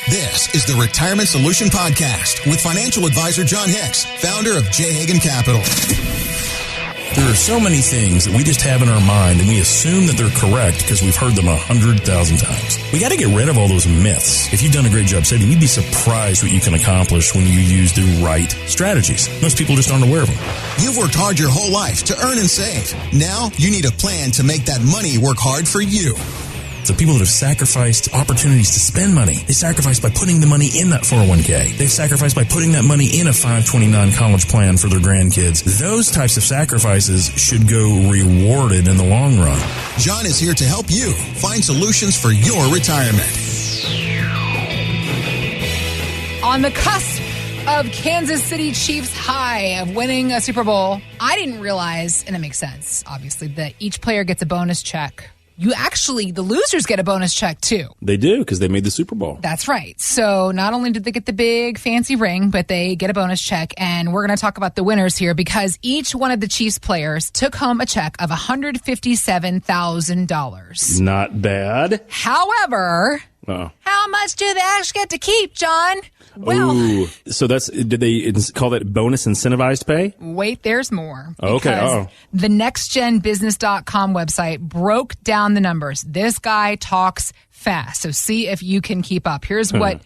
This is the Retirement Solution Podcast with financial advisor John Hicks, founder of J. Hagan Capital. There are so many things that we just have in our mind and we assume that they're correct because we've heard them 100,000 times. We got to get rid of all those myths. If you've done a great job saving, you'd be surprised what you can accomplish when you use the right strategies. Most people just aren't aware of them. You've worked hard your whole life to earn and save. Now you need a plan to make that money work hard for you. So people that have sacrificed opportunities to spend money, they sacrificed by putting the money in that 401k. They've sacrificed by putting that money in a 529 college plan for their grandkids. Those types of sacrifices should go rewarded in the long run. John is here to help you find solutions for your retirement. On the cusp of Kansas City Chiefs high of winning a Super Bowl, I didn't realize, and it makes sense, obviously, that each player gets a bonus check. The losers get a bonus check, too. They do, because they made the Super Bowl. That's right. So not only did they get the big fancy ring, but they get a bonus check. And we're going to talk about the winners here because each one of the Chiefs players took home a check of $157,000. Not bad. However, how much do they actually get to keep, John? Well, so did they call that bonus incentivized pay? Wait, there's more. Okay. The nextgenbusiness.com website broke down the numbers. This guy talks fast, so see if you can keep up. Here's how it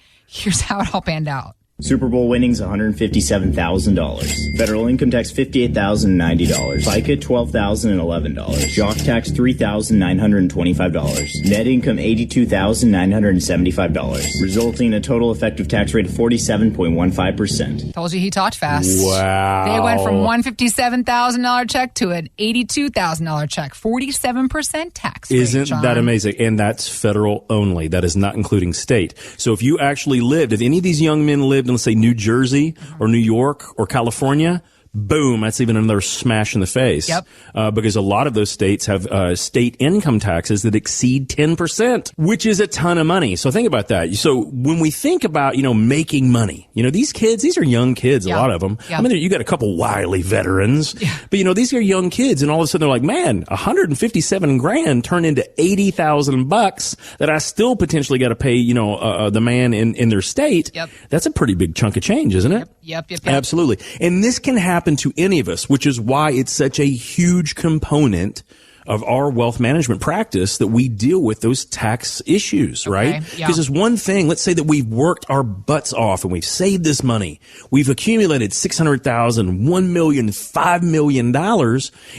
all panned out. Super Bowl winnings $157,000. Federal income tax $58,090. FICA $12,011. Jock tax $3,925. Net income $82,975, resulting in a total effective tax rate of 47.15%. Told you he talked fast. Wow. They went from $157,000 check to an $82,000 check. 47% tax rate, Isn't John. that amazing? And that's federal only. That is not including state. So if you actually if any of these young men lived in, let's say, New Jersey or New York or California, boom, that's even another smash in the face. Yep. Because a lot of those states have state income taxes that exceed 10%, which is a ton of money. So think about that. So when we think about, making money, these kids, these are young kids, a lot of them. Yeah. I mean, you got a couple wily veterans, but these are young kids, and all of a sudden they're like, man, $157,000 turned into $80,000 that I still potentially got to pay, the man in their state. Yep. That's a pretty big chunk of change, isn't it? Yep. Absolutely. And this can happen to any of us, which is why it's such a huge component of our wealth management practice that we deal with those tax issues, right? Because it's one thing, let's say that we've worked our butts off and we've saved this money. We've accumulated $600,000, $1 million, $5 million.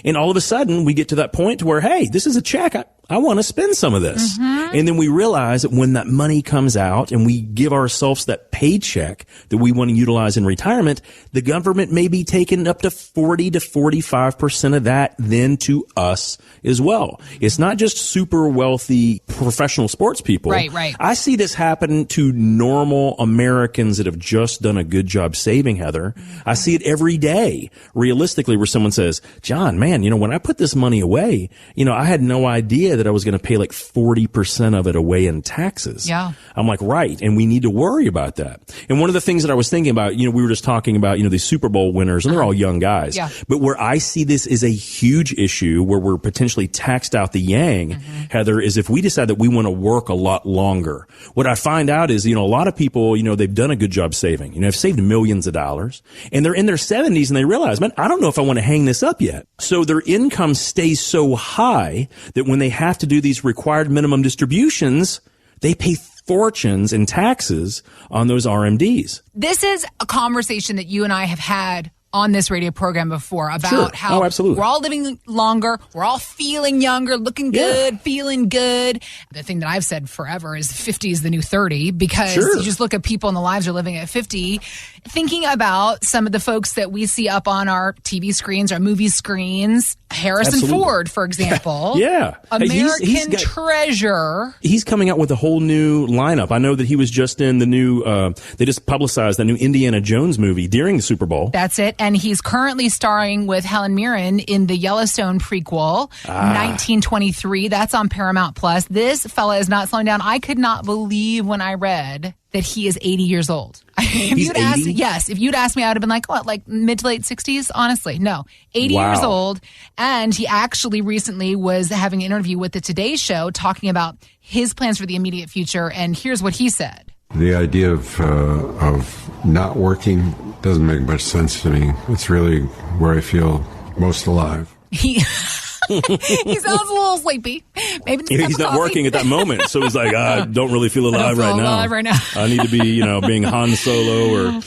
And all of a sudden we get to that point to where, hey, this is a check. I want to spend some of this. Mm-hmm. And then we realize that when that money comes out and we give ourselves that paycheck that we want to utilize in retirement, the government may be taking up to 40 to 45% of that then to us as well. It's not just super wealthy professional sports people. Right. I see this happen to normal Americans that have just done a good job saving, Heather. I see it every day, realistically, where someone says, John, man, when I put this money away, I had no idea that I was going to pay like 40% of it away in taxes. Yeah. I'm like, right. And we need to worry about that. And one of the things that I was thinking about, we were just talking about, these Super Bowl winners, and they're all young guys. Yeah. But where I see this is a huge issue where we're potentially taxed out the yang, Heather, is if we decide that we want to work a lot longer. What I find out is, a lot of people, they've done a good job saving, have saved millions of dollars, and they're in their 70s and they realize, man, I don't know if I want to hang this up yet. So their income stays so high that when they have to do these required minimum distributions, they pay fortunes in taxes on those RMDs. This is a conversation that you and I have had on this radio program before about how we're all living longer, we're all feeling younger, looking good, feeling good. The thing that I've said forever is 50 is the new 30 because you just look at people and the lives are living at 50. Thinking about some of the folks that we see up on our TV screens, our movie screens, Harrison Ford, for example. American treasure. He's coming out with a whole new lineup. I know that he was just in the new, they just publicized the new Indiana Jones movie during the Super Bowl. That's it. And he's currently starring with Helen Mirren in the Yellowstone prequel, 1923. That's on Paramount Plus. This fella is not slowing down. I could not believe when I read that he is 80 years old. If you'd asked me, I would have been like, what, like mid to late 60s? Honestly, no. 80 years old. And he actually recently was having an interview with the Today Show talking about his plans for the immediate future. And here's what he said. The idea of not working doesn't make much sense to me. It's really where I feel most alive. He sounds a little sleepy. Maybe he's not working at that moment, so he's like, I don't really feel alive right now. I need to be, being Han Solo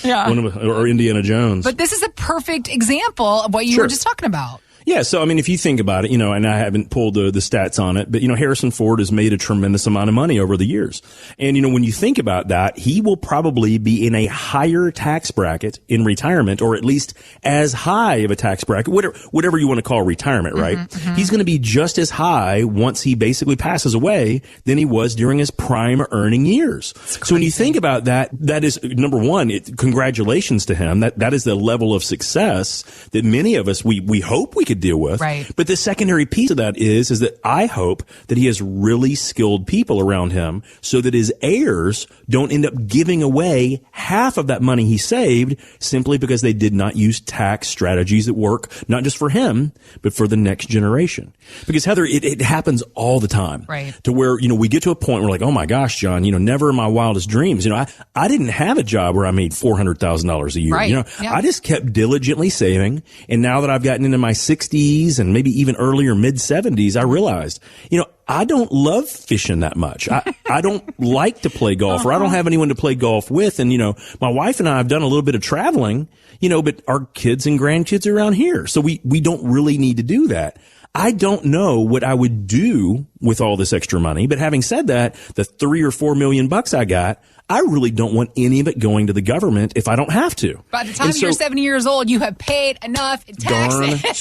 or Indiana Jones. But this is a perfect example of what you were just talking about. Yeah, so, if you think about it, and I haven't pulled the stats on it, but, Harrison Ford has made a tremendous amount of money over the years. And, when you think about that, he will probably be in a higher tax bracket in retirement, or at least as high of a tax bracket, whatever you want to call retirement, right? Mm-hmm. He's going to be just as high once he basically passes away than he was during his prime earning years. So when you think about that, that is, number one, congratulations to him. That is the level of success that many of us, we hope we could deal with. Right. But the secondary piece of that is that I hope that he has really skilled people around him so that his heirs don't end up giving away half of that money he saved simply because they did not use tax strategies that work, not just for him, but for the next generation. Because Heather, it happens all the time. Right. To where, we get to a point where we're like, oh my gosh, John, never in my wildest dreams. I didn't have a job where I made $400,000 a year. Right. I just kept diligently saving. And now that I've gotten into my 60s and maybe even earlier mid 70s, I realized, I don't love fishing that much. I don't like to play golf, or I don't have anyone to play golf with. And, my wife and I have done a little bit of traveling, but our kids and grandkids are around here. So we don't really need to do that. I don't know what I would do with all this extra money. But having said that, the $3 or $4 million I got, I really don't want any of it going to the government if I don't have to. By the time you're 70 years old, you have paid enough in taxes.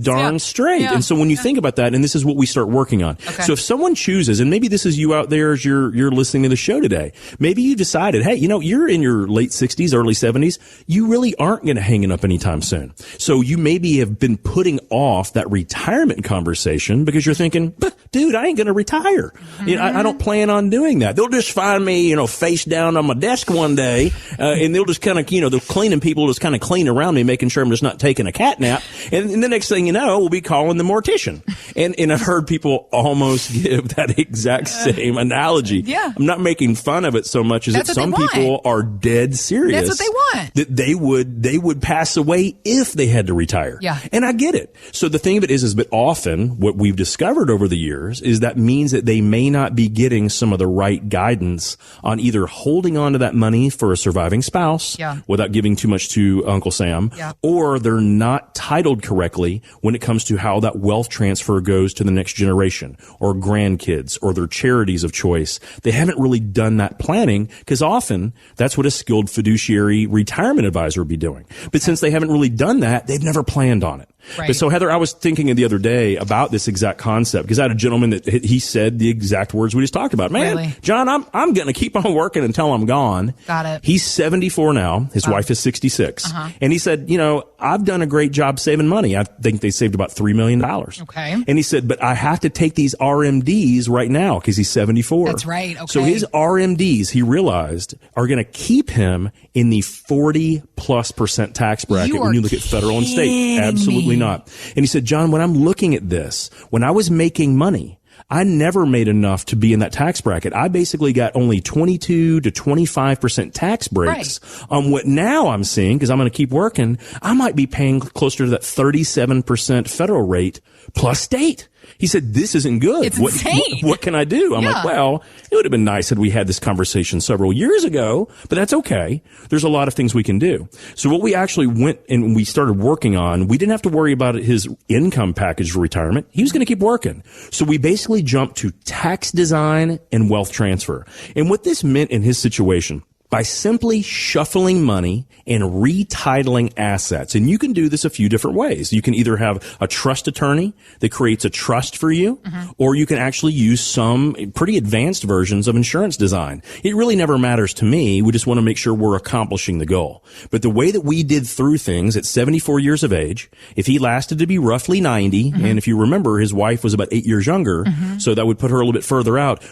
Darn straight. Yeah. And so when you think about that, and this is what we start working on. Okay. So if someone chooses, and maybe this is you out there as you're listening to the show today, maybe you decided, hey, you're in your late 60s, early 70s. You really aren't going to hang it up anytime soon. So you maybe have been putting off that retirement conversation because you're thinking, dude, I ain't going to retire. Mm-hmm. I don't plan on doing that. They'll just find me, face down on my desk one day, and they'll just kind of, the cleaning people just kind of clean around me, making sure I'm just not taking a cat nap. And the next thing you know, we'll be calling the mortician. And I've heard people almost give that exact same analogy. Yeah. I'm not making fun of it so much as that some people are dead serious. That's what they want. That they would pass away if they had to retire. Yeah. And I get it. So the thing of it is but often what we've discovered over the years is that means that they may not be getting some of the right guidance on either holding on to that money for a surviving spouse without giving too much to Uncle Sam, or they're not titled correctly when it comes to how that wealth transfer goes to the next generation or grandkids or their charities of choice. They haven't really done that planning because often that's what a skilled fiduciary retirement advisor would be doing. But since they haven't really done that, they've never planned on it. Right. But so, Heather, I was thinking the other day about this exact concept because I had a gentleman that he said the exact words we just talked about. Man, really? John, I'm going to keep on working until I'm gone. Got it. He's 74 now. His wife is 66. Uh-huh. And he said, I've done a great job saving money. I think they saved about $3 million. Okay. And he said, but I have to take these RMDs right now because he's 74. That's right. Okay. So his RMDs, he realized, are going to keep him in the 40+% tax bracket when you look at federal and state. Absolutely not. And he said, John, when I'm looking at this, when I was making money, I never made enough to be in that tax bracket. I basically got only 22 to 25% tax breaks on what now I'm seeing, because I'm going to keep working. I might be paying closer to that 37% federal rate plus state. He said, this isn't good. It's insane. What can I do? I'm like, well, it would have been nice had we had this conversation several years ago, but that's okay. There's a lot of things we can do. So what we actually went and we started working on, we didn't have to worry about his income package for retirement. He was going to keep working. So we basically jumped to tax design and wealth transfer. And what this meant in his situation, by simply shuffling money and retitling assets. And you can do this a few different ways. You can either have a trust attorney that creates a trust for you, or you can actually use some pretty advanced versions of insurance design. It really never matters to me. We just want to make sure we're accomplishing the goal. But the way that we did through things at 74 years of age, if he lasted to be roughly 90, and if you remember, his wife was about 8 years younger, so that would put her a little bit further out,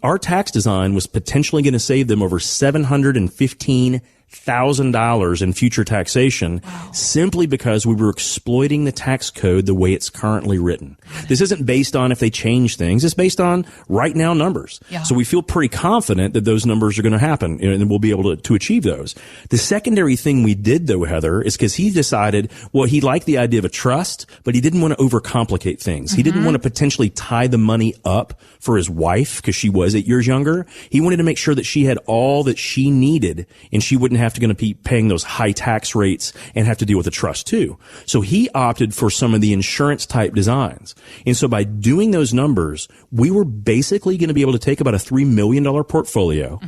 our tax design was potentially going to save them over $715,000 $100,000 in future taxation simply because we were exploiting the tax code the way it's currently written. This isn't based on if they change things. It's based on right now numbers. Yeah. So we feel pretty confident that those numbers are going to happen and we'll be able to achieve those. The secondary thing we did, though, Heather, is because he decided, well, he liked the idea of a trust, but he didn't want to overcomplicate things. He didn't want to potentially tie the money up for his wife because she was 8 years younger. He wanted to make sure that she had all that she needed and she wouldn't have to going to be paying those high tax rates and have to deal with a trust too. So he opted for some of the insurance type designs. And so by doing those numbers, we were basically going to be able to take about a $3 million portfolio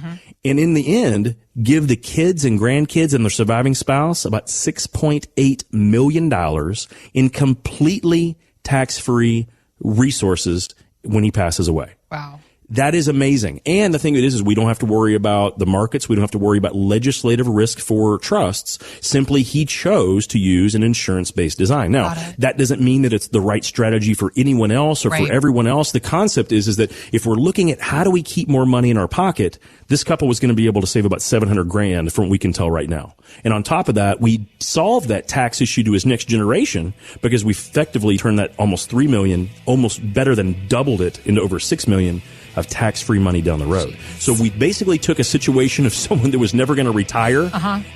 and in the end, give the kids and grandkids and their surviving spouse about $6.8 million in completely tax-free resources when he passes away. Wow. That is amazing. And the thing is we don't have to worry about the markets. We don't have to worry about legislative risk for trusts. Simply, he chose to use an insurance-based design. Now, that doesn't mean that it's the right strategy for anyone else or for everyone else. The concept is that if we're looking at how do we keep more money in our pocket, this couple was going to be able to save about $700,000 from what we can tell right now. And on top of that, we solved that tax issue to his next generation because we effectively turned that almost $3 million, almost better than doubled it into over $6 million of tax-free money down the road. So we basically took a situation of someone that was never going to retire,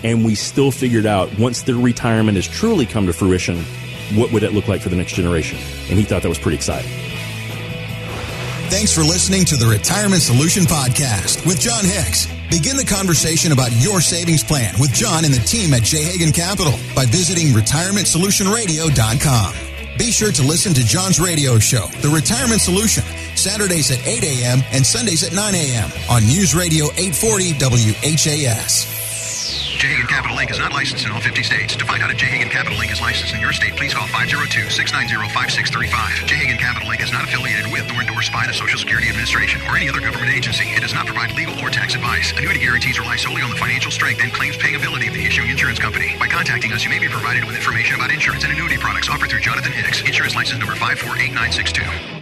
and we still figured out once their retirement has truly come to fruition, what would it look like for the next generation? And he thought that was pretty exciting. Thanks for listening to the Retirement Solution Podcast with John Hicks. Begin the conversation about your savings plan with John and the team at J. Hagan Capital by visiting retirementsolutionradio.com. Be sure to listen to John's radio show, The Retirement Solution, Saturdays at 8 a.m. and Sundays at 9 a.m. on News Radio 840 WHAS. J. Hagan Capital Inc. is not licensed in all 50 states. To find out if J. Hagan Capital Inc. is licensed in your state, please call 502-690-5635. J. Hagan Capital Inc. is not affiliated with nor endorsed by the Social Security Administration or any other government agency. It does not provide legal or tax advice. Annuity guarantees rely solely on the financial strength and claims paying ability of the issuing insurance company. By contacting us, you may be provided with information about insurance and annuity products offered through Jonathan Hicks, insurance license number 548962.